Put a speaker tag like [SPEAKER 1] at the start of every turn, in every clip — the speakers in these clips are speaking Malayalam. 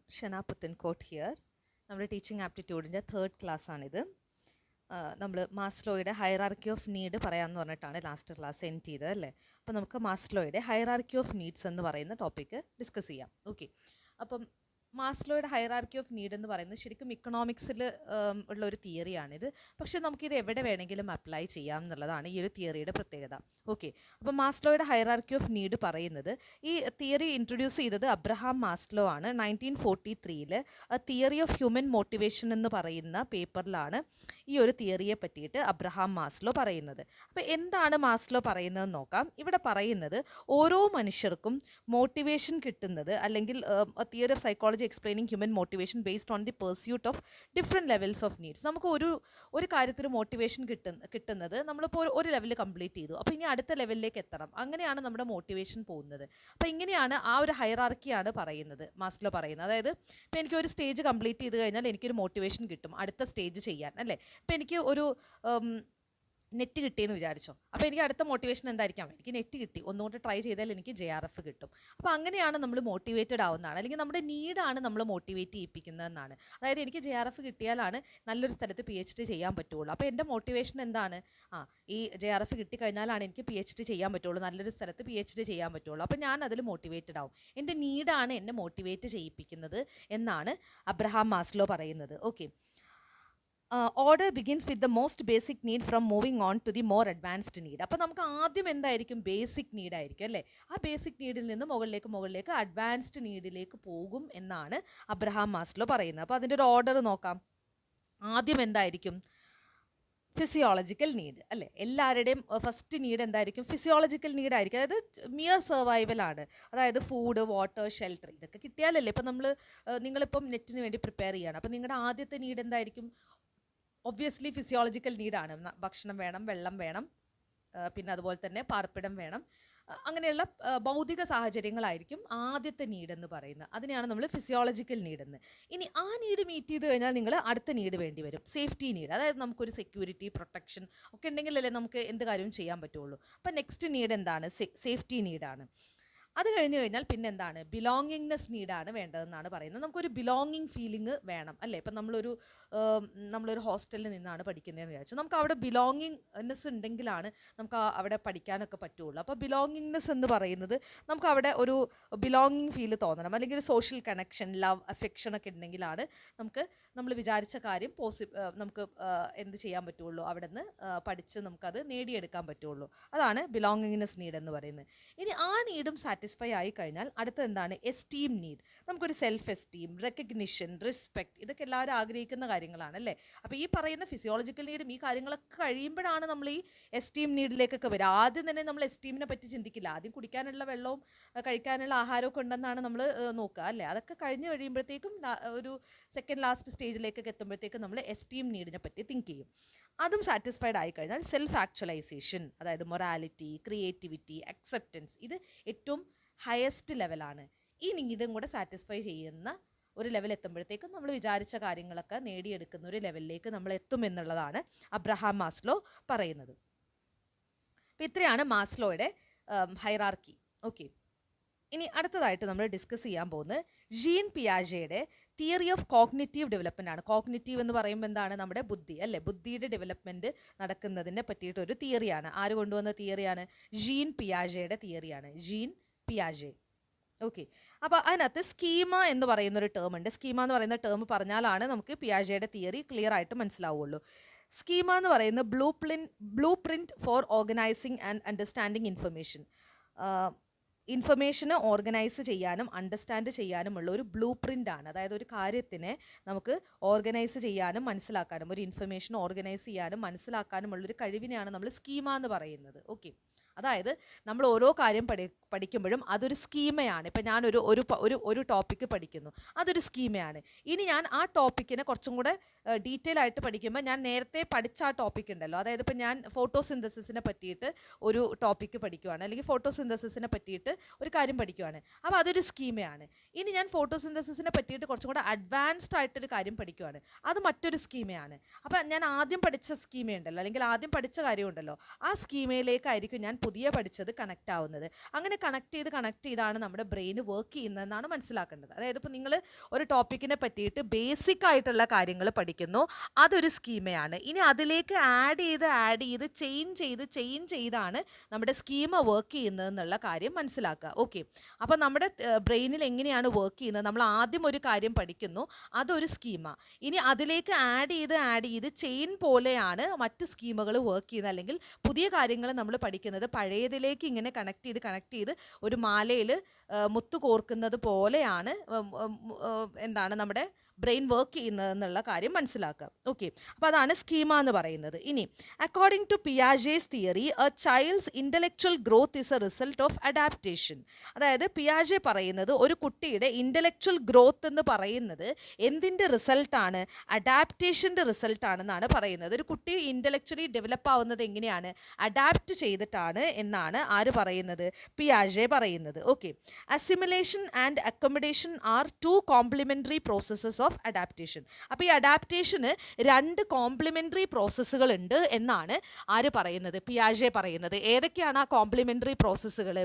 [SPEAKER 1] ഷന പുത്തൻകോട്ട് ഹിയർ. നമ്മുടെ ടീച്ചിങ് ആപ്റ്റിറ്റ്യൂഡിൻ്റെ 3rd ക്ലാസ്സാണിത്. നമ്മൾ മാസ്ലോയുടെ ഹൈറാർക്കി ഓഫ് നീഡ് പറയാമെന്ന് പറഞ്ഞിട്ടാണ് ലാസ്റ്റ് ക്ലാസ് എൻഡ് ചെയ്തത് അല്ലേ. അപ്പോൾ നമുക്ക് മാസ്ലോയുടെ ഹൈറാർക്കി ഓഫ് നീഡ്സ് എന്ന് പറയുന്ന ടോപ്പിക്ക് ഡിസ്കസ് ചെയ്യാം. ഓക്കെ, അപ്പം മാസ്ലോയുടെ ഹൈറാർക്കി ഓഫ് നീഡ് എന്ന് പറയുന്നത് ശരിക്കും ഇക്കണോമിക്സിൽ ഉള്ള ഒരു തിയറിയാണിത്. പക്ഷേ നമുക്കിത് എവിടെ വേണമെങ്കിലും അപ്ലൈ ചെയ്യാം എന്നുള്ളതാണ് ഈ ഒരു തിയറിയുടെ പ്രത്യേകത. ഓക്കെ, അപ്പോൾ മാസ്ലോയുടെ ഹൈറാർക്കി ഓഫ് നീഡ് പറയുന്നത്, ഈ തിയറി ഇൻട്രൊഡ്യൂസ് ചെയ്തത് അബ്രഹാം മാസ്ലോ ആണ്. 1943 തിയറി ഓഫ് ഹ്യൂമൻ മോട്ടിവേഷൻ എന്ന് പറയുന്ന പേപ്പറിലാണ് ഈ ഒരു തിയറിയെ പറ്റിയിട്ട് അബ്രഹാം മാസ്ലോ പറയുന്നത്. അപ്പോൾ എന്താണ് മാസ്ലോ പറയുന്നതെന്ന് നോക്കാം. ഇവിടെ പറയുന്നത് ഓരോ മനുഷ്യർക്കും മോട്ടിവേഷൻ കിട്ടുന്നത്, അല്ലെങ്കിൽ theory of psychology explaining human motivation based on the pursuit of different levels of needs. നമുക്ക് ഒരു കാര്യത്തിൽ മോട്ടിവേഷൻ കിട്ടുന്നത് നമ്മളിപ്പോൾ ഒരു ലെവൽ കംപ്ലീറ്റ് ചെയ്തു, അപ്പോൾ ഇനി അടുത്ത ലെവലിലേക്ക് എത്തണം. അങ്ങനെയാണ് നമ്മുടെ മോട്ടിവേഷൻ പോകുന്നത്. അപ്പോൾ ഇങ്ങനെയാണ് ആ ഒരു ഹൈറാർക്കിയാണ് പറയുന്നത്, മാസ്ലോ പറയുന്നത്. അതായത് ഇപ്പോൾ എനിക്കൊരു സ്റ്റേജ് കംപ്ലീറ്റ് ചെയ്ത് കഴിഞ്ഞാൽ എനിക്കൊരു മോട്ടിവേഷൻ കിട്ടും അടുത്ത സ്റ്റേജ് ചെയ്യാൻ അല്ലേ. ഇപ്പോൾ എനിക്ക് ഒരു നെറ്റ് കിട്ടിയെന്ന് വിചാരിച്ചോ, അപ്പോൾ എനിക്ക് അടുത്ത മോട്ടിവേഷൻ എന്തായിരിക്കാം, എനിക്ക് നെറ്റ് കിട്ടി, ഒന്നുകൊണ്ട് ട്രൈ ചെയ്താൽ എനിക്ക് JRF കിട്ടും. അപ്പോൾ അങ്ങനെയാണ് നമ്മൾ മോട്ടിവേറ്റഡ് ആവുന്നതാണ്, അല്ലെങ്കിൽ നമ്മുടെ നീഡാണ് നമ്മൾ മോട്ടിവേറ്റ് ചെയ്യിപ്പിക്കുന്നതെന്നാണ്. അതായത് എനിക്ക് JRF കിട്ടിയാലാണ് നല്ലൊരു സ്ഥലത്ത് PhD ചെയ്യാൻ പറ്റുള്ളൂ. അപ്പോൾ എൻ്റെ മോട്ടിവേഷൻ എന്താണ്, ഈ JRF കിട്ടിക്കഴിഞ്ഞാലാണ് എനിക്ക് PhD ചെയ്യാൻ പറ്റുള്ളൂ, നല്ലൊരു സ്ഥലത്ത് PhD ചെയ്യാൻ പറ്റുള്ളൂ. അപ്പോൾ ഞാൻ അതിൽ മോട്ടിവേറ്റഡ് ആവും. എൻ്റെ നീഡാണ് എന്നെ മോട്ടിവേറ്റ് ചെയ്യിപ്പിക്കുന്നത് എന്നാണ് അബ്രഹാം മാസ്ലോ പറയുന്നത്. Okay, order begins with the most basic need from moving on to the more advanced need. അപ്പോൾ നമുക്ക് ആദ്യം എന്തായിരിക്കും, ബേസിക് നീഡായിരിക്കും അല്ലേ. ആ ബേസിക് നീഡിൽ നിന്ന് മുകളിലേക്ക് അഡ്വാൻസ്ഡ് നീഡിലേക്ക് പോകും എന്നാണ് അബ്രഹാം മാസ്ലോ പറയുന്നത്. അപ്പോൾ അതിൻ്റെ ഒരു ഓർഡർ നോക്കാം. ആദ്യം എന്തായിരിക്കും, ഫിസിയോളജിക്കൽ നീഡ് അല്ലേ. എല്ലാവരുടെയും ഫസ്റ്റ് നീഡ് എന്തായിരിക്കും, ഫിസിയോളജിക്കൽ നീഡായിരിക്കും. അതായത് മിയർ സർവൈവലാണ്. അതായത് ഫുഡ്, വാട്ടർ, ഷെൽട്ടർ, ഇതൊക്കെ കിട്ടിയാലല്ലേ. ഇപ്പം നിങ്ങളിപ്പം നെറ്റിന് വേണ്ടി പ്രിപ്പയർ ചെയ്യുകയാണ്, അപ്പോൾ നിങ്ങളുടെ ആദ്യത്തെ നീഡ് എന്തായിരിക്കും, ഒബ്വിയസ്ലി ഫിസിയോളജിക്കൽ നീഡാണ്. ഭക്ഷണം വേണം, വെള്ളം വേണം, പിന്നെ അതുപോലെ തന്നെ പാർപ്പിടം വേണം. അങ്ങനെയുള്ള ഭൗതിക സാഹചര്യങ്ങളായിരിക്കും ആദ്യത്തെ നീഡെന്ന് പറയുന്നത്. അതിനെയാണ് നമ്മൾ ഫിസിയോളജിക്കൽ നീഡെന്ന്. ഇനി ആ നീഡ് മീറ്റ് ചെയ്ത് കഴിഞ്ഞാൽ നിങ്ങൾ അടുത്ത നീഡ് വേണ്ടി വരും, സേഫ്റ്റി നീഡ്. അതായത് നമുക്കൊരു സെക്യൂരിറ്റി, പ്രൊട്ടക്ഷൻ ഒക്കെ ഉണ്ടെങ്കിലല്ലേ നമുക്ക് എന്ത് കാര്യവും ചെയ്യാൻ പറ്റുള്ളൂ. അപ്പം നെക്സ്റ്റ് നീഡ് എന്താണ്, സേഫ്റ്റി നീഡാണ്. അത് കഴിഞ്ഞ് കഴിഞ്ഞാൽ പിന്നെ എന്താണ്, ബിലോങ്ങിങ്നെസ് നീഡാണ് വേണ്ടതെന്നാണ് പറയുന്നത്. നമുക്കൊരു ബിലോങ്ങിങ് ഫീലിംഗ് വേണം അല്ലേ. ഇപ്പം നമ്മളൊരു ഹോസ്റ്റലിൽ നിന്നാണ് പഠിക്കുന്നതെന്ന് വിചാരിച്ചു, നമുക്ക് അവിടെ ബിലോങ്ങിങ്നെസ് ഉണ്ടെങ്കിലാണ് നമുക്ക് അവിടെ പഠിക്കാനൊക്കെ പറ്റുള്ളൂ. അപ്പോൾ ബിലോങ്ങിങ്നെസ് എന്ന് പറയുന്നത് നമുക്ക് അവിടെ ഒരു ബിലോങ്ങിങ് ഫീൽ തോന്നണം, അല്ലെങ്കിൽ ഒരു സോഷ്യൽ കണക്ഷൻ, ലവ്, അഫെക്ഷൻ ഒക്കെ ഉണ്ടെങ്കിലാണ് നമ്മൾ വിചാരിച്ച കാര്യം നമുക്ക് എന്ത് ചെയ്യാൻ പറ്റുള്ളൂ, അവിടെ നിന്ന് പഠിച്ച് നമുക്കത് നേടിയെടുക്കാൻ പറ്റുള്ളൂ. അതാണ് ബിലോങ്ങിങ്നെസ് നീഡ് എന്ന് പറയുന്നത്. ഇനി ആ നീഡും സാറ്റിസ്ഫൈ ആയി കഴിഞ്ഞാൽ അടുത്ത എന്താണ്, എസ്റ്റീം നീഡ്. നമുക്കൊരു സെൽഫ് എസ്റ്റീം, റെക്കഗ്നിഷൻ, റെസ്പെക്റ്റ്, ഇതൊക്കെ എല്ലാവരും ആഗ്രഹിക്കുന്ന കാര്യങ്ങളാണ് അല്ലേ. അപ്പോൾ ഈ പറയുന്ന ഫിസിയോളജിക്കൽ നീഡും ഈ കാര്യങ്ങളൊക്കെ കഴിയുമ്പോഴാണ് നമ്മൾ ഈ എസ്റ്റീം നീഡിലേക്കൊക്കെ വരിക. ആദ്യം തന്നെ നമ്മൾ എസ്റ്റീമിനെ പറ്റി ചിന്തിക്കില്ല. ആദ്യം കുടിക്കാനുള്ള വെള്ളവും കഴിക്കാനുള്ള ആഹാരമൊക്കെ ഉണ്ടെന്നാണ് നമ്മൾ നോക്കുക അല്ലേ. അതൊക്കെ കഴിഞ്ഞ് കഴിയുമ്പോഴത്തേക്കും ഒരു സെക്കൻഡ് ലാസ്റ്റ് സ്റ്റേജിലേക്കൊക്കെ എത്തുമ്പോഴത്തേക്കും നമ്മൾ എസ്റ്റീം നീഡിനെ പറ്റി തിങ്ക് ചെയ്യും. അതും സാറ്റിസ്ഫൈഡ് ആയിക്കഴിഞ്ഞാൽ സെൽഫ് ആക്ച്വലൈസേഷൻ, അതായത് മൊറാലിറ്റി, ക്രിയേറ്റിവിറ്റി, അക്സെപ്റ്റൻസ്, ഇത് ഏറ്റവും ഹയസ്റ്റ് ലെവലാണ്. ഈ നീഡും കൂടെ സാറ്റിസ്ഫൈ ചെയ്യുന്ന ഒരു ലെവൽ എത്തുമ്പോഴത്തേക്കും നമ്മൾ വിചാരിച്ച കാര്യങ്ങളൊക്കെ നേടിയെടുക്കുന്ന ഒരു ലെവലിലേക്ക് നമ്മൾ എത്തുമെന്നുള്ളതാണ് അബ്രഹാം മാസ്ലോ പറയുന്നത്. അപ്പോൾ ഇത്രയാണ് മാസ്ലോയുടെ ഹൈറാർക്കി. ഓക്കെ, ഇനി അടുത്തതായിട്ട് നമ്മൾ ഡിസ്കസ് ചെയ്യാൻ പോകുന്നത് ജീൻ പിയാജെയുടെ തിയറി ഓഫ് കോഗ്നിറ്റീവ് ഡെവലപ്മെൻ്റ് ആണ്. കോഗ്നിറ്റീവ് എന്ന് പറയുമ്പോൾ എന്താണ്, നമ്മുടെ ബുദ്ധി അല്ലേ. ബുദ്ധിയുടെ ഡെവലപ്മെൻറ്റ് നടക്കുന്നതിനെ പറ്റിയിട്ടൊരു തിയറിയാണ്. ആര് കൊണ്ടുവന്ന തിയറിയാണ്, ജീൻ പിയാജെയുടെ തിയറിയാണ്, ജീൻ പിയാജെ. ഓക്കെ, അപ്പോൾ അതിനകത്ത് സ്കീമ എന്ന് പറയുന്നൊരു ടേം ഉണ്ട്. സ്കീമ എന്ന് പറയുന്ന ടേം പറഞ്ഞാലാണ് നമുക്ക് പിയാജെയുടെ തിയറി ക്ലിയർ ആയിട്ട് മനസ്സിലാവുള്ളൂ. സ്കീമ എന്ന് പറയുന്നത് blueprint for organising and understanding ഇൻഫർമേഷന് ഓർഗനൈസ് ചെയ്യാനും അണ്ടർസ്റ്റാൻഡ് ചെയ്യാനുമുള്ള ഒരു ബ്ലൂ പ്രിൻ്റ് ആണ്. അതായത് ഒരു കാര്യത്തിനെ നമുക്ക് ഓർഗനൈസ് ചെയ്യാനും മനസ്സിലാക്കാനും, ഒരു ഇൻഫർമേഷൻ ഓർഗനൈസ് ചെയ്യാനും മനസ്സിലാക്കാനുമുള്ളൊരു കഴിവിനെയാണ് നമ്മൾ സ്കീമ എന്ന് പറയുന്നത്. ഓക്കെ, അതായത് നമ്മൾ ഓരോ കാര്യം പഠിക്കുമ്പോഴും അതൊരു സ്കീമയാണ്. ഇപ്പം ഞാൻ ഒരു ടോപ്പിക്ക് പഠിക്കുന്നു, അതൊരു സ്കീമയാണ്. ഇനി ഞാൻ ആ ടോപ്പിക്കിനെ കുറച്ചും കൂടെ ഡീറ്റെയിൽ ആയിട്ട് പഠിക്കുമ്പോൾ ഞാൻ നേരത്തെ പഠിച്ച ആ ടോപ്പിക് ഉണ്ടല്ലോ, അതായത് ഇപ്പം ഞാൻ ഫോട്ടോസിന്തസിസിനെ പറ്റിയിട്ട് ഒരു ടോപ്പിക്ക് പഠിക്കുകയാണ്, അല്ലെങ്കിൽ ഫോട്ടോസിന്തസിസിനെ പറ്റിയിട്ട് ഒരു കാര്യം പഠിക്കുകയാണ്. അപ്പോൾ അതൊരു സ്കീമയാണ്. ഇനി ഞാൻ ഫോട്ടോസിന്തസിസിനെ പറ്റിയിട്ട് കുറച്ചും കൂടെ അഡ്വാൻസ്ഡ് ആയിട്ടൊരു കാര്യം പഠിക്കുകയാണ്, അത് മറ്റൊരു സ്കീമയാണ്. അപ്പോൾ ഞാൻ ആദ്യം പഠിച്ച സ്കീമയുണ്ടല്ലോ, അല്ലെങ്കിൽ ആദ്യം പഠിച്ച കാര്യമുണ്ടല്ലോ, ആ സ്കീമയിലേക്കായിരിക്കും ഞാൻ പുതിയ പഠിച്ചത് കണക്റ്റ് ആവുന്നത്. അങ്ങനെ കണക്ട് ചെയ്താണ് നമ്മുടെ ബ്രെയിൻ വർക്ക് ചെയ്യുന്നതെന്നാണ് മനസ്സിലാക്കേണ്ടത്. അതായത് ഇപ്പോൾ നിങ്ങൾ ഒരു ടോപ്പിക്കിനെ പറ്റിയിട്ട് ബേസിക് ആയിട്ടുള്ള കാര്യങ്ങൾ പഠിക്കുന്നു, അതൊരു സ്കീമയാണ്. ഇനി അതിലേക്ക് ആഡ് ചെയ്ത് ചെയിൻ ചെയ്താണ് നമ്മുടെ സ്കീമ വർക്ക് ചെയ്യുന്നതെന്നുള്ള കാര്യം മനസ്സിലാക്കുക. ഓക്കെ, അപ്പോൾ നമ്മുടെ ബ്രെയിനിൽ എങ്ങനെയാണ് വർക്ക് ചെയ്യുന്നത്? നമ്മൾ ആദ്യം ഒരു കാര്യം പഠിക്കുന്നു, അതൊരു സ്കീമ. ഇനി അതിലേക്ക് ആഡ് ചെയ്ത് ചെയിൻ പോലെയാണ് മറ്റ് സ്കീമുകൾ വർക്ക് ചെയ്യുന്നത്. അല്ലെങ്കിൽ പുതിയ കാര്യങ്ങൾ നമ്മൾ പഠിക്കുന്നത് പഴയതിലേക്ക് ഇങ്ങനെ കണക്ട് ചെയ്ത് ഒരു മാലയിൽ മുത്തു കോർക്കുന്നത് പോലെയാണ് എന്താണ് നമ്മുടെ ബ്രെയിൻ വർക്ക് ചെയ്യുന്നതെന്നുള്ള കാര്യം മനസ്സിലാക്കുക. ഓക്കെ, അപ്പോൾ അതാണ് സ്കീമ എന്ന് പറയുന്നത്. ഇനി according to Piaget's theory, a child's intellectual growth is a result of adaptation. അതായത് പിയാജെ പറയുന്നത് ഒരു കുട്ടിയുടെ ഇൻ്റലക്ച്വൽ ഗ്രോത്ത് എന്ന് പറയുന്നത് എന്തിൻ്റെ റിസൾട്ടാണ്? അഡാപ്റ്റേഷൻ്റെ റിസൾട്ടാണെന്നാണ് പറയുന്നത്. ഒരു കുട്ടി ഇൻ്റലക്ച്വലി ഡെവലപ്പ് ആവുന്നത് എങ്ങനെയാണ്? അഡാപ്റ്റ് ചെയ്തിട്ടാണ് എന്നാണ് ആര് പറയുന്നത്? പിയാജെ പറയുന്നത്. Okay, assimilation and accommodation are two complementary processes of adaptation. അപ്പോൾ ഈ അഡാപ്റ്റേഷന് 2 കോംപ്ലിമെൻ്ററി പ്രോസസ്സുകൾ ഉണ്ട് എന്നാണ് ആര് പറയുന്നത്? പിയാജെ പറയുന്നത്. ഏതൊക്കെയാണ് ആ കോംപ്ലിമെൻ്ററി പ്രോസസ്സുകൾ?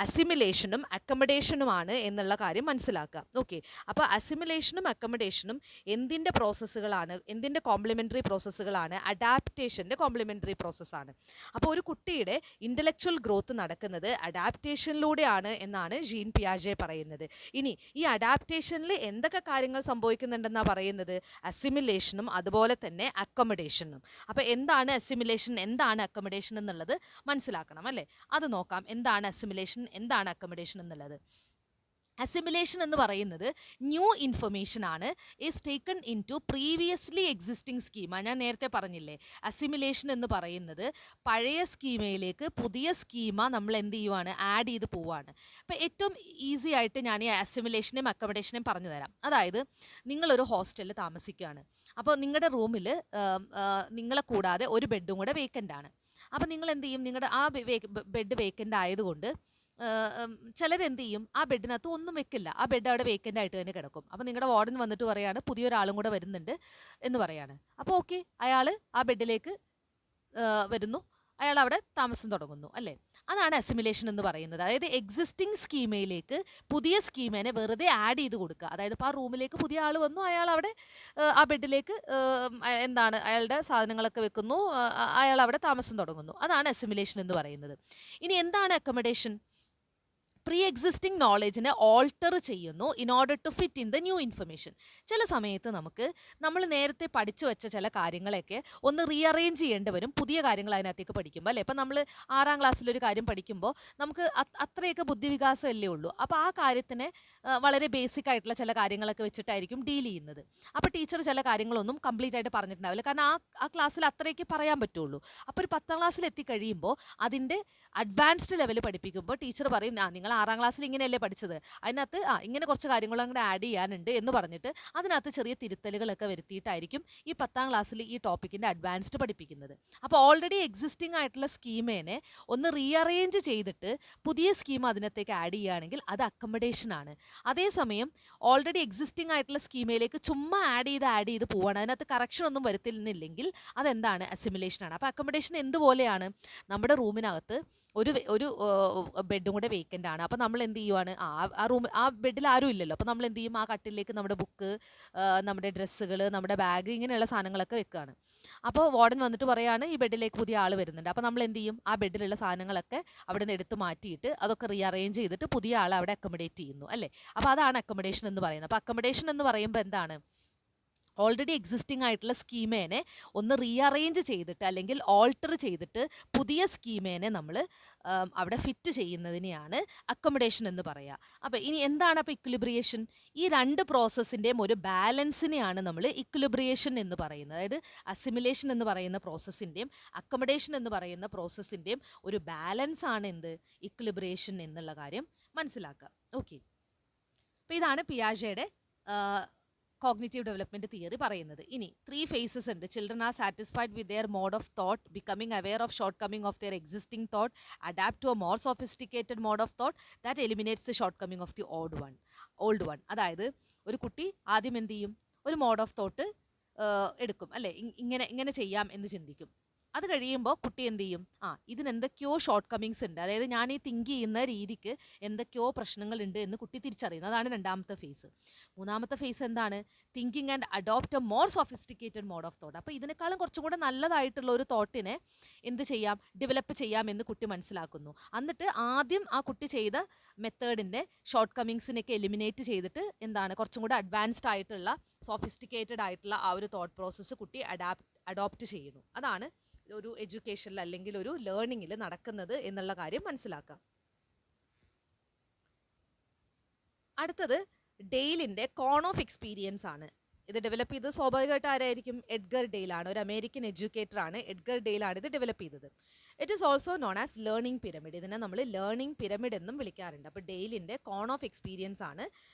[SPEAKER 1] അസിമിലേഷനും അക്കോമഡേഷനുമാണ് എന്നുള്ള കാര്യം മനസ്സിലാക്കുക. ഓക്കെ, അപ്പോൾ അസിമിലേഷനും അക്കോമഡേഷനും എന്തിൻ്റെ പ്രോസസ്സുകളാണ്? എന്തിൻ്റെ കോംപ്ലിമെൻ്ററി പ്രോസസ്സുകളാണ്? അഡാപ്റ്റേഷൻ്റെ കോംപ്ലിമെൻ്ററി പ്രോസസ്സാണ്. അപ്പോൾ ഒരു കുട്ടിയുടെ ഇൻ്റലക്ച്വൽ ഗ്രോത്ത് നടക്കുന്നത് അഡാപ്റ്റേഷനിലൂടെയാണ് എന്നാണ് ജീൻ പിയാജെ പറയുന്നത്. ഇനി ഈ അഡാപ്റ്റേഷനിൽ എന്തൊക്കെ കാര്യങ്ങൾ സംഭവിക്കുന്നുണ്ടെന്നാണ് പറയുന്നത്? അസിമിലേഷനും അതുപോലെ തന്നെ അക്കോമഡേഷനും. അപ്പോൾ എന്താണ് അസിമിലേഷൻ, എന്താണ് അക്കോമഡേഷൻ എന്നുള്ളത് മനസ്സിലാക്കണം അല്ലേ? അത് നോക്കാം. എന്താണ് അസിമിലേഷൻ, എന്താണ് അക്കോമഡേഷൻ എന്നുള്ളത്. അസിമിലേഷൻ എന്ന് പറയുന്നത് ന്യൂ ഇൻഫർമേഷൻ ആണ്, is taken into previously existing schema. ഞാൻ നേരത്തെ പറഞ്ഞില്ലേ, അസിമിലേഷൻ എന്ന് പറയുന്നത് പഴയ സ്കീമയിലേക്ക് പുതിയ സ്കീമ നമ്മൾ എന്ത് ചെയ്യുവാണ്? ആഡ് ചെയ്ത് പോവുകയാണ്. അപ്പോൾ ഏറ്റവും ഈസി ആയിട്ട് ഞാൻ ഈ അസിമിലേഷനെയും അക്കോമഡേഷനെയും പറഞ്ഞു തരാം. അതായത് നിങ്ങളൊരു ഹോസ്റ്റലിൽ താമസിക്കുകയാണ്. അപ്പോൾ നിങ്ങളുടെ റൂമിൽ നിങ്ങളെ കൂടാതെ ഒരു ബെഡും കൂടെ വേക്കൻ്റ് ആണ്. അപ്പോൾ നിങ്ങൾ എന്ത് ചെയ്യും? നിങ്ങളുടെ ആ ബെഡ് വേക്കൻ്റ് ആയതുകൊണ്ട് ചിലരെന്ത് ചെയ്യും? ആ ബെഡിനകത്ത് ഒന്നും വെക്കില്ല, ആ ബെഡ് അവിടെ വേക്കൻ്റ് ആയിട്ട് തന്നെ കിടക്കും. അപ്പോൾ നിങ്ങളുടെ വാർഡൻ വന്നിട്ട് പറയാണ് പുതിയൊരാളും കൂടെ വരുന്നുണ്ട് എന്ന് പറയാണ്. അപ്പോൾ ഓക്കെ, അയാൾ ആ ബെഡിലേക്ക് വരുന്നു, അയാൾ അവിടെ താമസം തുടങ്ങുന്നു അല്ലേ? അതാണ് അസിമിലേഷൻ എന്ന് പറയുന്നത്. അതായത് എക്സിസ്റ്റിംഗ് സ്കീമയിലേക്ക് പുതിയ സ്കീമിനെ വെറുതെ ആഡ് ചെയ്ത് കൊടുക്കുക. അതായത് ഇപ്പോൾ ആ റൂമിലേക്ക് പുതിയ ആൾ വന്നു, അയാൾ അവിടെ ആ ബെഡിലേക്ക് എന്താണ് അയാളുടെ സാധനങ്ങളൊക്കെ വെക്കുന്നു, അയാൾ അവിടെ താമസം തുടങ്ങുന്നു. അതാണ് അസിമിലേഷൻ എന്ന് പറയുന്നത്. ഇനി എന്താണ് അക്കോമഡേഷൻ? പ്രീ എക്സിസ്റ്റിംഗ് നോളേജിനെ ഓൾട്ടർ ചെയ്യുന്നു in order to fit in the new information. ചില സമയത്ത് നമ്മൾ നേരത്തെ പഠിച്ചു വെച്ച ചില കാര്യങ്ങളെയൊക്കെ ഒന്ന് റീഅറേഞ്ച് ചെയ്യേണ്ടി വരും പുതിയ കാര്യങ്ങൾ അതിനകത്തേക്ക് പഠിക്കുമ്പോൾ അല്ലേ? ഇപ്പം നമ്മൾ 6ാം ക്ലാസ്സിലൊരു കാര്യം പഠിക്കുമ്പോൾ നമുക്ക് അത്രയൊക്കെ ബുദ്ധിവികാസമല്ലേ ഉള്ളൂ. അപ്പോൾ ആ കാര്യത്തിന് വളരെ ബേസിക് ആയിട്ടുള്ള ചില കാര്യങ്ങളൊക്കെ വെച്ചിട്ടായിരിക്കും ഡീൽ ചെയ്യുന്നത്. അപ്പോൾ ടീച്ചർ ചില കാര്യങ്ങളൊന്നും കംപ്ലീറ്റ് ആയിട്ട് പറഞ്ഞിട്ടുണ്ടാവില്ല, കാരണം ആ ക്ലാസ്സിൽ അത്രയൊക്കെ പറയാൻ പറ്റുള്ളൂ. അപ്പോൾ ഒരു 10ാം ക്ലാസ്സിൽ എത്തിക്കഴിയുമ്പോൾ അതിൻ്റെ അഡ്വാൻസ്ഡ് ലെവൽ പഠിപ്പിക്കുമ്പോൾ ടീച്ചർ പറയും, നിങ്ങൾ 6ാം ക്ലാസ്സിൽ ഇങ്ങനെയല്ലേ പഠിച്ചത്, അതിനകത്ത് ഇങ്ങനെ കുറച്ച് കാര്യങ്ങളും അങ്ങോട്ട് ആഡ് ചെയ്യാനുണ്ട് എന്ന് പറഞ്ഞിട്ട് അതിനകത്ത് ചെറിയ തിരുത്തലുകളൊക്കെ വരുത്തിയിട്ടായിരിക്കും ഈ 10ാം ക്ലാസ്സിൽ ഈ ടോപ്പിക്കിൻ്റെ അഡ്വാൻസ്ഡ് പഠിപ്പിക്കുന്നത്. അപ്പോൾ ഓൾറെഡി എക്സിസ്റ്റിംഗ് ആയിട്ടുള്ള സ്കീമിനെ ഒന്ന് റീഅറേഞ്ച് ചെയ്തിട്ട് പുതിയ സ്കീം അതിനകത്തേക്ക് ആഡ് ചെയ്യുകയാണെങ്കിൽ അത് അക്കോമഡേഷനാണ്. അതേസമയം ഓൾറെഡി എക്സിസ്റ്റിംഗ് ആയിട്ടുള്ള സ്കീമയിലേക്ക് ചുമ്മാ ആഡ് ചെയ്ത് പോവാണ്, അതിനകത്ത് കറക്ഷൻ ഒന്നും വരുത്തുന്നില്ലെങ്കിൽ അതെന്താണ്? അസിമിലേഷനാണ്. അപ്പോൾ അക്കോമഡേഷൻ എന്തുപോലെയാണ്? നമ്മുടെ റൂമിനകത്ത് ഒരു ബെഡും കൂടെ വേക്കൻ്റ് ആണ്. അപ്പോൾ നമ്മൾ എന്ത് ചെയ്യുവാണ്? ആ ബെഡിൽ ആരും ഇല്ലല്ലോ. അപ്പോൾ നമ്മൾ എന്ത് ചെയ്യും? ആ കട്ടിലേക്ക് നമ്മുടെ ബുക്ക്, നമ്മുടെ ഡ്രസ്സുകൾ, നമ്മുടെ ബാഗ്, ഇങ്ങനെയുള്ള സാധനങ്ങളൊക്കെ വെക്കുകയാണ്. അപ്പോൾ വാർഡൻ വന്നിട്ട് പറയാണ് ഈ ബെഡിലേക്ക് പുതിയ ആൾ വരുന്നുണ്ട്. അപ്പോൾ നമ്മൾ എന്ത് ചെയ്യും? ആ ബെഡിലുള്ള സാധനങ്ങളൊക്കെ അവിടെ നിന്ന് എടുത്ത് മാറ്റിയിട്ട് അതൊക്കെ റീഅറേഞ്ച് ചെയ്തിട്ട് പുതിയ ആളെ അവിടെ അക്കോമഡേറ്റ് ചെയ്യുന്നു അല്ലേ? അപ്പോൾ അതാണ് അക്കോമഡേഷൻ എന്ന് പറയുന്നത്. അപ്പോൾ അക്കോമഡേഷൻ എന്ന് പറയുമ്പോൾ എന്താണ്? ഓൾറെഡി എക്സിസ്റ്റിംഗ് ആയിട്ടുള്ള സ്കീമേനെ ഒന്ന് റീഅറേഞ്ച് ചെയ്തിട്ട് അല്ലെങ്കിൽ ഓൾട്ടർ ചെയ്തിട്ട് പുതിയ സ്കീമേനെ നമ്മൾ അവിടെ ഫിറ്റ് ചെയ്യുന്നതിനെയാണ് അക്കോമഡേഷൻ എന്ന് പറയുക. അപ്പോൾ ഇനി എന്താണ് അപ്പോൾ ഇക്വിലിബ്രിയേഷൻ? ഈ 2 പ്രോസസ്സിൻ്റെയും ഒരു ബാലൻസിനെയാണ് നമ്മൾ ഇക്വിലിബ്രിയേഷൻ എന്ന് പറയുന്നത്. അതായത് അസിമിലേഷൻ എന്ന് പറയുന്ന പ്രോസസ്സിൻ്റെയും അക്കോമഡേഷൻ എന്ന് പറയുന്ന പ്രോസസ്സിൻ്റെയും ഒരു ബാലൻസ് ആണ് എന്ത്? ഇക്വിലിബ്രിയേഷൻ എന്നുള്ള കാര്യം മനസ്സിലാക്കുക. ഓക്കെ, അപ്പോൾ ഇതാണ് പിയാജെയുടെ കോഗ്നിറ്റീവ് ഡെവലപ്മെൻറ്റ് തിയറി പറയുന്നത്. ഇനി 3 phases ഉണ്ട്. Children are satisfied with their mode of thought, becoming aware of shortcoming of their existing thought, adapt to a more sophisticated mode of thought that eliminates the shortcoming of the old one. അതായത് ഒരു കുട്ടി ആദ്യം എന്ത് ചെയ്യും? ഒരു മോഡ് ഓഫ് തോട്ട് എടുക്കും അല്ലേ? ഇങ്ങനെ ചെയ്യാം എന്ന് ചിന്തിക്കും. അത് കഴിയുമ്പോൾ കുട്ടി എന്ത് ചെയ്യും, ഇതിന് എന്തൊക്കെയോ ഷോർട്ട് കമ്മിങ്സ് ഉണ്ട്, അതായത് ഞാൻ ഈ തിങ്ക് ചെയ്യുന്ന രീതിക്ക് എന്തൊക്കെയോ പ്രശ്നങ്ങളുണ്ട് എന്ന് കുട്ടി തിരിച്ചറിയുന്നത്. അതാണ് രണ്ടാമത്തെ ഫേസ്. മൂന്നാമത്തെ ഫേസ് എന്താണ്? Thinking and adopt a more sophisticated mode of thought. അപ്പോൾ ഇതിനേക്കാളും കുറച്ചും കൂടെ നല്ലതായിട്ടുള്ള ഒരു തോട്ടിനെ എന്ത് ചെയ്യാം, ഡെവലപ്പ് ചെയ്യാം എന്ന് കുട്ടി മനസ്സിലാക്കുന്നു. എന്നിട്ട് ആദ്യം ആ കുട്ടി ചെയ്ത മെത്തേഡിൻ്റെ ഷോർട്ട് കമ്മിങ്സിനൊക്കെ എലിമിനേറ്റ് ചെയ്തിട്ട് എന്താണ്, കുറച്ചും കൂടെ അഡ്വാൻസ്ഡ് ആയിട്ടുള്ള സോഫിസ്റ്റിക്കേറ്റഡ് ആയിട്ടുള്ള ആ ഒരു തോട്ട് പ്രോസസ്സ് കുട്ടി അഡോപ്റ്റ് ചെയ്യുന്നു. അതാണ് ഒരു എഡ്യൂക്കേഷനിൽ അല്ലെങ്കിൽ ഒരു ലേണിങ്ങിൽ നടക്കുന്നത് എന്നുള്ള കാര്യം മനസ്സിലാക്കാം. അടുത്തത് ഡെയിലിൻ്റെ കോൺ ഓഫ് എക്സ്പീരിയൻസ് ആണ്. ഇത് ഡെവലപ്പ് ചെയ്തത് സ്വാഭാവികമായിട്ട് ആരായിരിക്കും? എഡ്ഗർ ഡെയിലാണ്. ഒരു അമേരിക്കൻ എഡ്യൂക്കേറ്റർ ആണ്. എഡ്ഗർ ഡെയിലാണ് ഇത് ഡെവലപ്പ് ചെയ്തത്. It is also known as learning pyramid. ഇതിനെ നമ്മൾ ലേണിംഗ് പിരമിഡ് എന്നും വിളിക്കാറുണ്ട്. അപ്പോൾ ഡെയിലിൻ്റെ കോൺ ഓഫ് എക്സ്പീരിയൻസ് ആണ്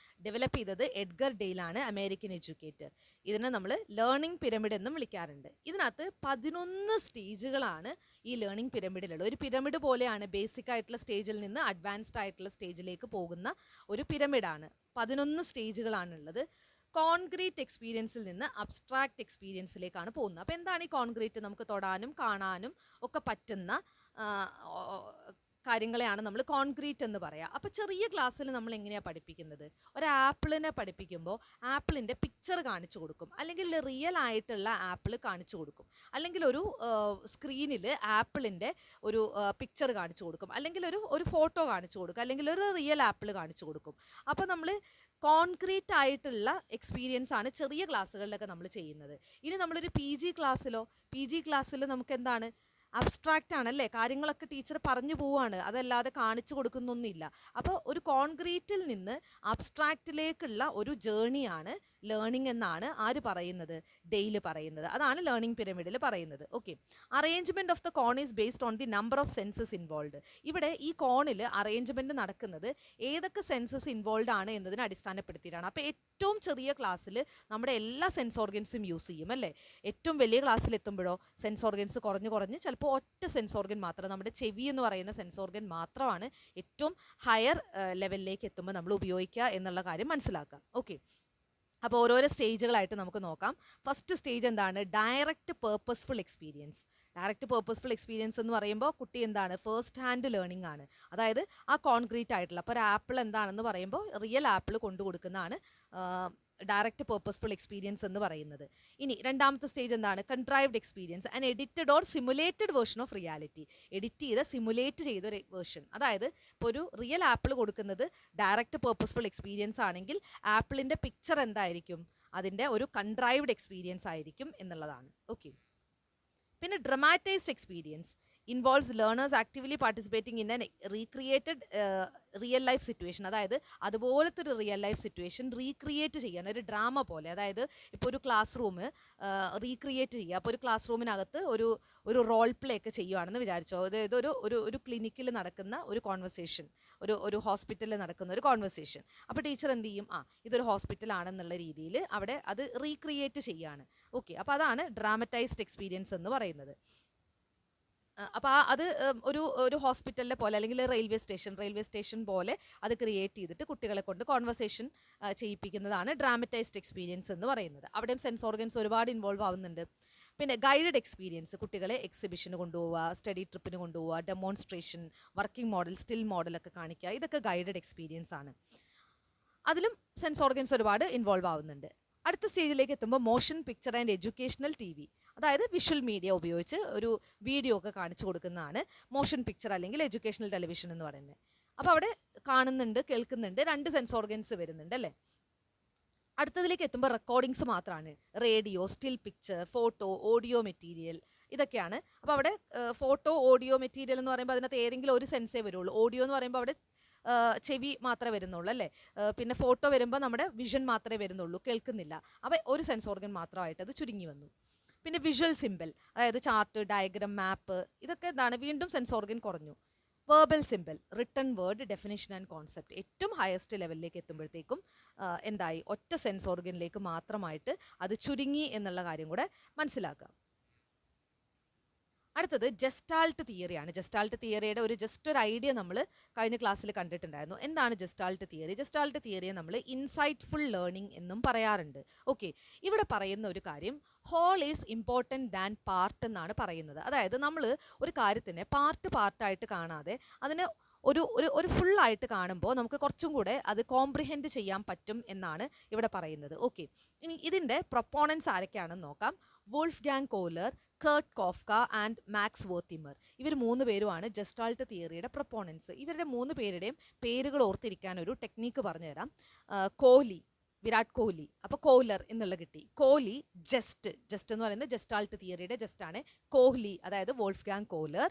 [SPEAKER 1] ഡെവലപ്പ് ചെയ്തത് എഡ്ഗർ ഡെയിലാണ്, അമേരിക്കൻ എഡ്യൂക്കേറ്റർ. ഇതിനെ നമ്മൾ ലേണിംഗ് പിരമിഡ് എന്നും വിളിക്കാറുണ്ട്. ഇതിനകത്ത് 11 സ്റ്റേജുകളാണ് ഈ ലേണിംഗ് പിരമിഡിലുള്ളത്. ഒരു പിരമിഡ് പോലെയാണ്, ബേസിക് ആയിട്ടുള്ള സ്റ്റേജിൽ നിന്ന് അഡ്വാൻസ്ഡ് ആയിട്ടുള്ള സ്റ്റേജിലേക്ക് പോകുന്ന ഒരു പിരമിഡാണ്. 11 സ്റ്റേജുകളാണുള്ളത്. കോൺക്രീറ്റ് എക്സ്പീരിയൻസിൽ നിന്ന് അബ്സ്ട്രാക്റ്റ് എക്സ്പീരിയൻസിലേക്കാണ് പോകുന്നത്. അപ്പോൾ എന്താണ് ഈ കോൺക്രീറ്റ്? നമുക്ക് തൊടാനും കാണാനും ഒക്കെ പറ്റുന്ന കാര്യങ്ങളെയാണ് നമ്മൾ കോൺക്രീറ്റ് എന്ന് പറയുക. അപ്പോൾ ചെറിയ ക്ലാസ്സിൽ നമ്മൾ എങ്ങനെയാണ് പഠിപ്പിക്കുന്നത്? ഒരു ആപ്പിളിനെ പഠിപ്പിക്കുമ്പോൾ ആപ്പിളിൻ്റെ പിക്ചർ കാണിച്ചു കൊടുക്കും, അല്ലെങ്കിൽ റിയൽ ആയിട്ടുള്ള ആപ്പിൾ കാണിച്ചു കൊടുക്കും, അല്ലെങ്കിൽ ഒരു സ്ക്രീനിൽ ആപ്പിളിൻ്റെ ഒരു പിക്ചർ കാണിച്ചു കൊടുക്കും, അല്ലെങ്കിൽ ഒരു ഫോട്ടോ കാണിച്ചു കൊടുക്കും, അല്ലെങ്കിൽ ഒരു റിയൽ ആപ്പിൾ കാണിച്ചു കൊടുക്കും. അപ്പോൾ നമ്മൾ കോൺക്രീറ്റ് ആയിട്ടുള്ള എക്സ്പീരിയൻസ് ആണ് ചെറിയ ക്ലാസ്സുകളിലൊക്കെ നമ്മൾ ചെയ്യുന്നത്. ഇനി നമ്മളൊരു PG ക്ലാസ്സിൽ നമുക്ക് എന്താണ്? അബ്സ്ട്രാക്റ്റ് ആണല്ലേ, കാര്യങ്ങളൊക്കെ ടീച്ചർ പറഞ്ഞു പോവാണ്, അതല്ലാതെ കാണിച്ചു കൊടുക്കുന്നൊന്നുമില്ല. അപ്പോൾ ഒരു കോൺക്രീറ്റിൽ നിന്ന് അബ്സ്ട്രാക്റ്റിലേക്കുള്ള ഒരു ജേണിയാണ് ലേണിംഗ് എന്നാണ് ആര് പറയുന്നത്? ഡെയിൽ പറയുന്നത്. അതാണ് ലേണിംഗ് പിരമിഡിൽ പറയുന്നത്. Okay, arrangement of the cone is based on the number of senses involve. ഇവിടെ ഈ കോണിൽ അറേഞ്ച്മെൻറ്റ് നടക്കുന്നത് ഏതൊക്കെ സെൻസസ് ഇൻവോൾവ് ആണ് എന്നതിനെ അടിസ്ഥാനപ്പെടുത്തിയിട്ടാണ്. അപ്പോൾ ഏറ്റവും ചെറിയ ക്ലാസ്സിൽ നമ്മുടെ എല്ലാ സെൻസ് ഓർഗൻസും യൂസ് ചെയ്യും അല്ലേ. ഏറ്റവും വലിയ ക്ലാസ്സിൽ എത്തുമ്പോഴോ സെൻസ് ഓർഗൻസ് കുറഞ്ഞ് ചിലപ്പോൾ ഒറ്റ സെൻസ് ഓർഗൻ മാത്രം, നമ്മുടെ ചെവി എന്ന് പറയുന്ന സെൻസ് ഓർഗൻ മാത്രമാണ് ഏറ്റവും ഹയർ ലെവലിലേക്ക് എത്തുമ്പോൾ നമ്മൾ ഉപയോഗിക്കുക എന്നുള്ള കാര്യം മനസ്സിലാക്കുക. ഓക്കെ, അപ്പോൾ ഓരോരോ സ്റ്റേജുകളായിട്ട് നമുക്ക് നോക്കാം. ഫസ്റ്റ് സ്റ്റേജ് എന്താണ്? Direct purposeful experience. Direct purposeful experience എന്ന് പറയുമ്പോൾ കുട്ടി എന്താണ്? ഫസ്റ്റ് ഹാൻഡ് ലേണിംഗ് ആണ്. അതായത് ആ കോൺക്രീറ്റ് ആയിട്ടുള്ള, അപ്പോൾ ഒരു ആപ്പിൾ എന്താണെന്ന് പറയുമ്പോൾ റിയൽ ആപ്പിൾ കൊണ്ടു കൊടുക്കുന്നതാണ് ഡയറക്റ്റ് പേർപ്പസ്ഫുൾ എക്സ്പീരിയൻസ് എന്ന് പറയുന്നത്. ഇനി രണ്ടാമത്തെ സ്റ്റേജ് എന്താണ്? Contrived experience, and edited or simulated version of reality. Edit ചെയ്ത, സിമുലേറ്റ് ചെയ്തൊരു വേർഷൻ. അതായത് ഇപ്പോൾ ഒരു റിയൽ ആപ്പിൾ കൊടുക്കുന്നത് ഡയറക്റ്റ് പേർപ്പസ്ഫുൾ എക്സ്പീരിയൻസ് ആണെങ്കിൽ ആപ്പിളിൻ്റെ പിക്ചർ എന്തായിരിക്കും? അതിൻ്റെ ഒരു കൺട്രൈവ്ഡ് എക്സ്പീരിയൻസ് ആയിരിക്കും എന്നുള്ളതാണ്. ഓക്കെ, പിന്നെ dramatised experience involves learners actively participating in an recreated real life situation. അതായത് അതുപോലത്തെ ഒരു റിയൽ ലൈഫ് സിറ്റുവേഷൻ റീക്രിയേറ്റ് ചെയ്യണം, ഒരു ഡ്രാമ പോലെ. അതായത് ഇപ്പോൾ ഒരു ക്ലാസ് റൂം റീക്രിയേറ്റ് ചെയ്യുക. അപ്പോൾ ഒരു ക്ലാസ് റൂമിനകത്ത് ഒരു റോൾ പ്ലേ ഒക്കെ ചെയ്യുകയാണെന്ന് വിചാരിച്ചോ. അതായത് ഒരു ക്ലിനിക്കിൽ നടക്കുന്ന ഒരു കോൺവെർസേഷൻ, ഒരു ഹോസ്പിറ്റലിൽ നടക്കുന്ന ഒരു കോൺവെർസേഷൻ. അപ്പോൾ ടീച്ചർ എന്ത് ചെയ്യും? ഇതൊരു ഹോസ്പിറ്റലാണെന്നുള്ള രീതിയിൽ അവിടെ അത് റീക്രിയേറ്റ് ചെയ്യുകയാണ്. ഓക്കെ, അപ്പോൾ അതാണ് ഡ്രാമറ്റൈസ്ഡ് എക്സ്പീരിയൻസ് എന്ന് പറയുന്നത്. അപ്പോൾ അത് ഒരു ഹോസ്പിറ്റലിലെ പോലെ, അല്ലെങ്കിൽ റെയിൽവേ സ്റ്റേഷൻ പോലെ അത് ക്രിയേറ്റ് ചെയ്തിട്ട് കുട്ടികളെ കൊണ്ട് കോൺവെർസേഷൻ ചെയ്യിപ്പിക്കുന്നതാണ് ഡ്രാമറ്റൈസ്ഡ് എക്സ്പീരിയൻസ് എന്ന് പറയുന്നത്. അവിടെയും സെൻസ് ഓർഗൻസ് ഒരുപാട് ഇൻവോൾവ് ആവുന്നുണ്ട്. പിന്നെ ഗൈഡഡ് എക്സ്പീരിയൻസ്, കുട്ടികളെ എക്സിബിഷന് കൊണ്ടുപോവുക, സ്റ്റഡി ട്രിപ്പിന് കൊണ്ടുപോവുക, ഡെമോൺസ്ട്രേഷൻ, വർക്കിംഗ് മോഡൽ, സ്റ്റിൽ മോഡലൊക്കെ കാണിക്കുക. ഇതൊക്കെ ഗൈഡഡ് എക്സ്പീരിയൻസ് ആണ്. അതിലും സെൻസ് ഓർഗൻസ് ഒരുപാട് ഇൻവോൾവ് ആവുന്നുണ്ട്. അടുത്ത സ്റ്റേജിലേക്ക് എത്തുമ്പോൾ motion picture and educational TV, അതായത് വിഷ്വൽ മീഡിയ ഉപയോഗിച്ച് ഒരു വീഡിയോ ഒക്കെ കാണിച്ചു കൊടുക്കുന്നതാണ് മോഷൻ പിക്ചർ അല്ലെങ്കിൽ എഡ്യൂക്കേഷണൽ ടെലിവിഷൻ എന്ന് പറയുന്നത്. അപ്പോൾ അവിടെ കാണുന്നുണ്ട്, കേൾക്കുന്നുണ്ട്, 2 സെൻസ് ഓർഗൻസ് വരുന്നുണ്ട് അല്ലേ. അടുത്തതിലേക്ക് എത്തുമ്പോൾ റെക്കോർഡിങ്സ് മാത്രമാണ്. Radio, still picture, photo, audio material, ഇതൊക്കെയാണ്. അപ്പോൾ അവിടെ ഫോട്ടോ, ഓഡിയോ മെറ്റീരിയൽ എന്ന് പറയുമ്പോൾ അതിനകത്ത് ഏതെങ്കിലും ഒരു സെൻസേ വരുള്ളൂ. ഓഡിയോ എന്ന് പറയുമ്പോൾ അവിടെ ചെവി മാത്രമേ വരുന്നുള്ളൂ അല്ലേ. പിന്നെ ഫോട്ടോ വരുമ്പോൾ നമ്മുടെ വിഷൻ മാത്രമേ വരുന്നുള്ളൂ, കേൾക്കുന്നില്ല. അപ്പോൾ ഒരു സെൻസ് ഓർഗൻ മാത്രമായിട്ട് അത് ചുരുങ്ങി വന്നു. പിന്നെ വിഷ്വൽ സിമ്പിൾ, അതായത് ചാർട്ട്, ഡയഗ്രം, മാപ്പ്, ഇതൊക്കെ എന്താണ്? വീണ്ടും സെൻസ് ഓർഗൻ കുറഞ്ഞു. Verbal simple, written word, definition and concept, ഏറ്റവും ഹയസ്റ്റ് ലെവലിലേക്ക് എത്തുമ്പോഴത്തേക്കും എന്തായി? ഒറ്റ സെൻസ് ഓർഗനിലേക്ക് മാത്രമായിട്ട് അത് ചുരുങ്ങി എന്നുള്ള കാര്യം കൂടെ മനസ്സിലാക്കുക. അടുത്തത് ജസ്റ്റാൾട്ട് തിയറിയാണ്. ജസ്റ്റാൾട്ട് തിയറിയുടെ ജസ്റ്റ് ഒരു ഐഡിയ നമ്മൾ കഴിഞ്ഞ ക്ലാസ്സിൽ കണ്ടിട്ടുണ്ടായിരുന്നു. എന്താണ് ജസ്റ്റാൾട്ട് തിയറി? ജസ്റ്റാൾട്ട് തിയറിയെ നമ്മൾ ഇൻസൈറ്റ്ഫുൾ ലേണിംഗ് എന്നും പറയാറുണ്ട്. ഓക്കെ, ഇവിടെ പറയുന്ന ഒരു കാര്യം whole is important than part എന്നാണ് പറയുന്നത്. അതായത് നമ്മൾ ഒരു കാര്യത്തിനെ പാർട്ടായിട്ട് കാണാതെ അതിനെ ഒരു ഒരു ഒരു ഫുള്ളായിട്ട് കാണുമ്പോൾ നമുക്ക് കുറച്ചും കൂടെ അത് കോംപ്രിഹെൻഡ് ചെയ്യാൻ പറ്റും എന്നാണ് ഇവിടെ പറയുന്നത്. ഓക്കെ, ഇനി ഇതിൻ്റെ പ്രൊപ്പോണൻസ് ആരൊക്കെയാണെന്ന് നോക്കാം. Wolfgang Kohler, Kurt Koffka and Max Wertheimer. ഇവർ 3 പേരുമാണ് ജസ്റ്റാൾട്ട് തിയറിയുടെ പ്രൊപ്പോണൻസ്. ഇവരുടെ 3 പേരുടെയും പേരുകൾ ഓർത്തിരിക്കാൻ ഒരു ടെക്നീക്ക് പറഞ്ഞുതരാം. കോഹ്ലി, വിരാട് കോഹ്ലി, അപ്പോൾ കോഹ്ലർ എന്നുള്ള കിട്ടി. കോഹ്ലി ജസ്റ്റ് എന്ന് പറയുന്നത് ജസ്റ്റാൾട്ട് തിയറിയുടെ ജസ്റ്റാണ്. കോഹ്ലി അതായത് വോൾഫ്ഗാങ് കോഹ്ലർ.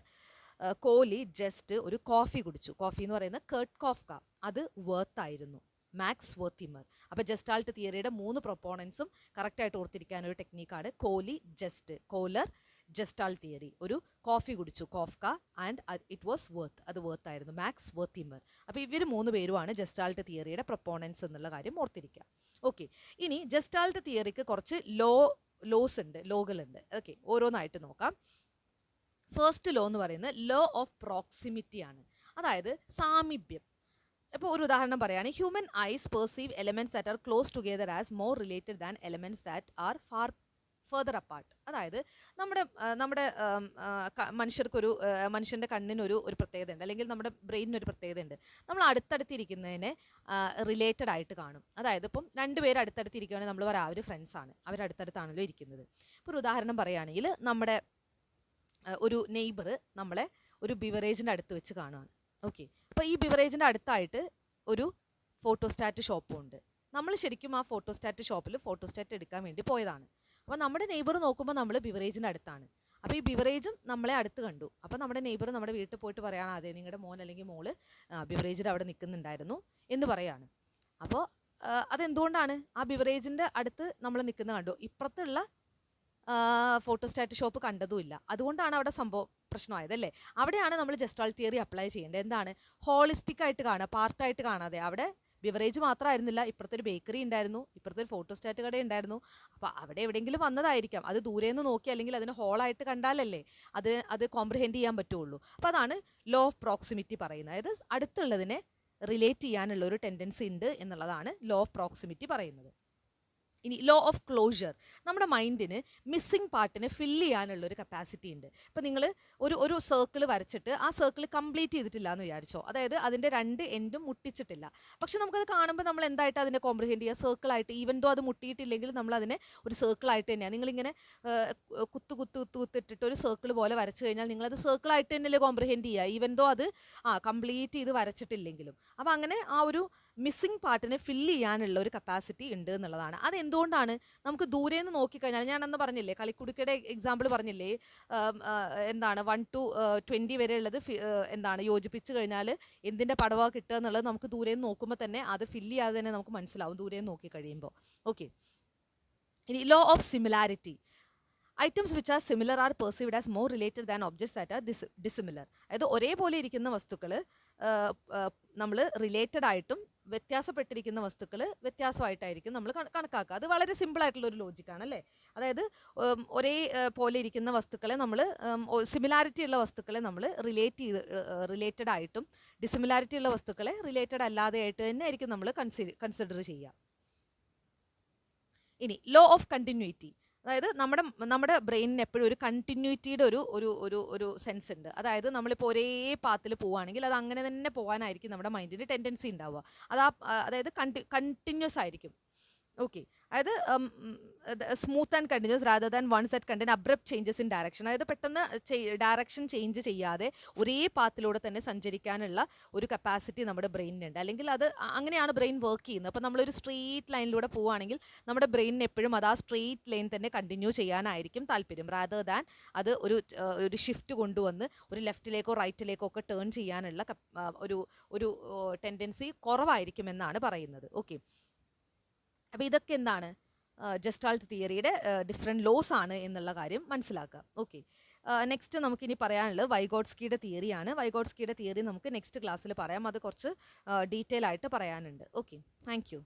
[SPEAKER 1] കോഹ്ലി ജസ്റ്റ് ഒരു കോഫി കുടിച്ചു. കോഫി എന്ന് പറയുന്നത് കർട്ട് കോഫ്ക, അത് വർത്തായിരുന്നു. മാക്സ് വേർത്തിമർ. അപ്പോൾ ജസ്റ്റാൾട്ട് തിയറിയുടെ 3 പ്രൊപ്പോണൻസും കറക്റ്റായിട്ട് ഓർത്തിരിക്കാൻ ഒരു ടെക്നീക്കാണ് Kohli just, Kohler Gestalt theory, ഒരു കോഫി കുടിച്ചു Koffka and it was worth, അത് വർത്തായിരുന്നു, മാക്സ് വേർത്തിമർ. അപ്പോൾ ഇവർ 3 പേരുമാണ് ജസ്റ്റാൾട്ട് തിയറിയുടെ പ്രൊപ്പോണൻസ് എന്നുള്ള കാര്യം ഓർത്തിരിക്കുക. ഓക്കെ, ഇനി ജസ്റ്റാൾട്ട് തിയറിക്ക് കുറച്ച് ലോകളുണ്ട്. ഓക്കെ, ഓരോന്നായിട്ട് നോക്കാം. ഫസ്റ്റ് ലോ എന്ന് പറയുന്നത് ലോ ഓഫ് പ്രോക്സിമിറ്റി ആണ്, അതായത് സാമീപ്യം. ഇപ്പോൾ ഒരു ഉദാഹരണം പറയുകയാണെങ്കിൽ human eyes perceive elements that are close together as more related than elements that are further apart. അതായത് നമ്മുടെ മനുഷ്യൻ്റെ കണ്ണിനൊരു പ്രത്യേകത ഉണ്ട്, അല്ലെങ്കിൽ നമ്മുടെ ബ്രെയിനിനൊരു പ്രത്യേകത ഉണ്ട്. നമ്മൾ അടുത്തടുത്തിരിക്കുന്നതിനെ റിലേറ്റഡ് ആയിട്ട് കാണും. അതായത് ഇപ്പം 2 പേര് അടുത്തടുത്തിരിക്കുകയാണെങ്കിൽ നമ്മൾ പറയാം അവർ ഫ്രണ്ട്സാണ്, അവരടുത്തടുത്താണല്ലോ ഇരിക്കുന്നത്. ഇപ്പോൾ ഒരു ഉദാഹരണം പറയുകയാണെങ്കിൽ നമ്മുടെ ഒരു നെയ്ബർ നമ്മളെ ഒരു ബിവറേജിൻ്റെ അടുത്ത് വെച്ച് കാണുകയാണ്. ഓക്കെ, അപ്പോൾ ഈ ബിവറേജിൻ്റെ അടുത്തായിട്ട് ഒരു ഫോട്ടോസ്റ്റാറ്റ് ഷോപ്പും ഉണ്ട്. നമ്മൾ ശരിക്കും ആ ഫോട്ടോസ്റ്റാറ്റ് ഷോപ്പിൽ ഫോട്ടോസ്റ്റാറ്റ് എടുക്കാൻ വേണ്ടി പോയതാണ്. അപ്പോൾ നമ്മുടെ നെയ്ബർ നോക്കുമ്പോൾ നമ്മൾ ബിവറേജിൻ്റെ അടുത്താണ്. അപ്പോൾ ഈ ബിവറേജും നമ്മളെ അടുത്ത് കണ്ടു. അപ്പോൾ നമ്മുടെ നെയ്ബർ നമ്മുടെ വീട്ടിൽ പോയിട്ട് പറയുകയാണ്, അതെ നിങ്ങളുടെ മോൻ അല്ലെങ്കിൽ മോള് ബിവറേജിൽ അവിടെ നിൽക്കുന്നുണ്ടായിരുന്നു എന്ന് പറയുകയാണ്. അപ്പോൾ അതെന്തുകൊണ്ടാണ്? ആ ബിവറേജിൻ്റെ അടുത്ത് നമ്മൾ നിൽക്കുന്നത് കണ്ടു, ഇപ്പുറത്തുള്ള ഫോട്ടോസ്റ്റാറ്റ് ഷോപ്പ് കണ്ടതുമില്ല. അതുകൊണ്ടാണ് അവിടെ സംഭവം പ്രശ്നമായത് അല്ലേ? അവിടെയാണ് നമ്മൾ ജസ്റ്റാൾട്ട് തിയറി അപ്ലൈ ചെയ്യേണ്ടത്. എന്താണ്? ഹോളിസ്റ്റിക് ആയിട്ട് കാണുക, പാർട്ടായിട്ട് കാണാതെ. അവിടെ ബിവറേജ് മാത്രമായിരുന്നില്ല, ഇപ്പുറത്തെ ഒരു ബേക്കറി ഉണ്ടായിരുന്നു, ഇപ്പുറത്തെ ഒരു ഫോട്ടോസ്റ്റാറ്റ് കട ഉണ്ടായിരുന്നു. അപ്പോൾ അവിടെ എവിടെയെങ്കിലും വന്നതായിരിക്കാം. അത് ദൂരെ നിന്ന് നോക്കി അല്ലെങ്കിൽ അതിന് ഹോളായിട്ട് കണ്ടാലല്ലേ അത് കോംപ്രിഹെൻഡ് ചെയ്യാൻ പറ്റുള്ളൂ. അപ്പോൾ അതാണ് ലോ ഓഫ് പ്രോക്സിമിറ്റി പറയുന്നത്. അതായത് അടുത്തുള്ളതിനെ റിലേറ്റ് ചെയ്യാനുള്ള ഒരു ടെൻഡൻസി ഉണ്ട് എന്നുള്ളതാണ് ലോ ഓഫ് പ്രോക്സിമിറ്റി പറയുന്നത്. ഇനി ലോ ഓഫ് ക്ലോഷർ. നമ്മുടെ മൈൻഡിന് മിസ്സിങ് പാർട്ടിനെ ഫില്ല് ചെയ്യാനുള്ളൊരു കപ്പാസിറ്റി ഉണ്ട്. ഇപ്പോൾ നിങ്ങൾ ഒരു സർക്കിൾ വരച്ചിട്ട് ആ സർക്കിൾ കംപ്ലീറ്റ് ചെയ്തിട്ടില്ല എന്ന് വിചാരിച്ചോ, അതായത് അതിൻ്റെ 2 എൻഡും മുട്ടിച്ചിട്ടില്ല. പക്ഷെ നമുക്കത് കാണുമ്പോൾ നമ്മൾ എന്തായിട്ട് അതിനെ കോംപ്രിഹെൻഡ് ചെയ്യുക? സർക്കിളായിട്ട്. ഈവൻ ദോ അത് മുട്ടിയിട്ടില്ലെങ്കിൽ നമ്മൾ അതിനെ ഒരു സർക്കിളായിട്ട് തന്നെയാണ്. നിങ്ങളിങ്ങനെ കുത്തിട്ടിട്ട് ഒരു സർക്കിൾ പോലെ വരച്ചു കഴിഞ്ഞാൽ നിങ്ങളത് സർക്കിളായിട്ട് തന്നെയല്ലേ കോംപ്രിഹെൻഡ് ചെയ്യുക, ഈവൻ ദോ അത് കംപ്ലീറ്റ് ചെയ്ത് വരച്ചിട്ടില്ലെങ്കിലും. അപ്പോൾ അങ്ങനെ ആ ഒരു മിസ്സിങ് പാർട്ടിനെ ഫില്ല് ചെയ്യാനുള്ള ഒരു കപ്പാസിറ്റി ഉണ്ട് എന്നുള്ളതാണ്. അതെന്തുകൊണ്ടാണ്? നമുക്ക് ദൂരെ നിന്ന് നോക്കിക്കഴിഞ്ഞാൽ, ഞാനന്ന് പറഞ്ഞില്ലേ കളിക്കുടുക്കയുടെ എക്സാമ്പിൾ പറഞ്ഞില്ലേ, എന്താണ് 1 to 20 വരെ ഉള്ളത് എന്താണ് യോജിപ്പിച്ച് കഴിഞ്ഞാൽ എന്തിൻ്റെ പടവാ കിട്ടുക എന്നുള്ളത് നമുക്ക് ദൂരെ നിന്ന് നോക്കുമ്പോൾ തന്നെ അത് ഫില്ല് ചെയ്യാതെ തന്നെ നമുക്ക് മനസ്സിലാവും ദൂരെ നിന്ന് നോക്കി കഴിയുമ്പോൾ. ഓക്കെ, ഇനി law of similarity. Items which are similar are perceived as more related than objects that are dissimilar. അതായത് ഒരേപോലെ ഇരിക്കുന്ന വസ്തുക്കൾ നമ്മൾ റിലേറ്റഡ് ആയിട്ടും വ്യത്യാസപ്പെട്ടിരിക്കുന്ന വസ്തുക്കൾ വ്യത്യാസമായിട്ടായിരിക്കും നമ്മൾ കണക്കാക്കുക. അത് വളരെ സിമ്പിളായിട്ടുള്ളൊരു ലോജിക്കാണ് അല്ലേ? അതായത് ഒരേ പോലെ ഇരിക്കുന്ന വസ്തുക്കളെ നമ്മൾ സിമിലാരിറ്റി ഉള്ള വസ്തുക്കളെ നമ്മൾ റിലേറ്റഡ് ആയിട്ടും ഡിസിമിലാരിറ്റി ഉള്ള വസ്തുക്കളെ റിലേറ്റഡ് അല്ലാതെ ആയിട്ട് തന്നെ ആയിരിക്കും നമ്മൾ കൺസിഡർ ചെയ്യുക. ഇനി ലോ ഓഫ് കണ്ടിന്യൂറ്റി. അതായത് നമ്മുടെ ബ്രെയിനിന് എപ്പോഴും ഒരു കണ്ടിന്യൂറ്റിയുടെ ഒരു സെൻസ് ഉണ്ട്. അതായത് നമ്മളിപ്പോൾ ഒരേ പാത്തിൽ പോവുകയാണെങ്കിൽ അത് അങ്ങനെ തന്നെ പോകാനായിരിക്കും നമ്മുടെ മൈൻഡിന് ടെൻഡൻസി ഉണ്ടാവുക. അതായത് കണ്ടിന്യൂസ് ആയിരിക്കും. ഓക്കെ, അതായത് smooth and continuous rather than ones that contain abrupt changes in direction. അതായത് പെട്ടെന്ന് ഡയറക്ഷൻ ചേഞ്ച് ചെയ്യാതെ ഒരേ പാത്തിലൂടെ തന്നെ സഞ്ചരിക്കാനുള്ള ഒരു കപ്പാസിറ്റി നമ്മുടെ ബ്രെയിനിനുണ്ട്. അല്ലെങ്കിൽ അത് അങ്ങനെയാണ് ബ്രെയിൻ വർക്ക് ചെയ്യുന്നത്. അപ്പോൾ നമ്മളൊരു സ്ട്രെയിറ്റ് ലൈനിലൂടെ പോവുകയാണെങ്കിൽ നമ്മുടെ ബ്രെയിനിന് എപ്പോഴും അത് ആ സ്ട്രെയിറ്റ് ലൈൻ തന്നെ കണ്ടിന്യൂ ചെയ്യാനായിരിക്കും താല്പര്യം, റാദർ ദാൻ അത് ഒരു ഷിഫ്റ്റ് കൊണ്ടുവന്ന് ഒരു ലെഫ്റ്റിലേക്കോ റൈറ്റിലേക്കോ ഒക്കെ ടേൺ ചെയ്യാനുള്ള ഒരു ടെൻഡൻസി കുറവായിരിക്കുമെന്നാണ് പറയുന്നത്. ഓക്കെ, അപ്പോൾ ഇതൊക്കെ എന്താണ്? ജസ്റ്റാൾട്ട് തിയറിയുടെ ഡിഫറെൻറ്റ് ലോസ് ആണ് എന്നുള്ള കാര്യം മനസ്സിലാക്കുക. ഓക്കെ, നെക്സ്റ്റ് നമുക്കിനി പറയാനുള്ളത് വൈഗോട്സ്കിയുടെ തിയറിയാണ്. വൈഗോട്സ്കിയുടെ തിയറി നമുക്ക് നെക്സ്റ്റ് ക്ലാസ്സിൽ പറയാം. അത് കുറച്ച് ഡീറ്റെയിൽ ആയിട്ട് പറയാനുണ്ട്. Okay, thank you.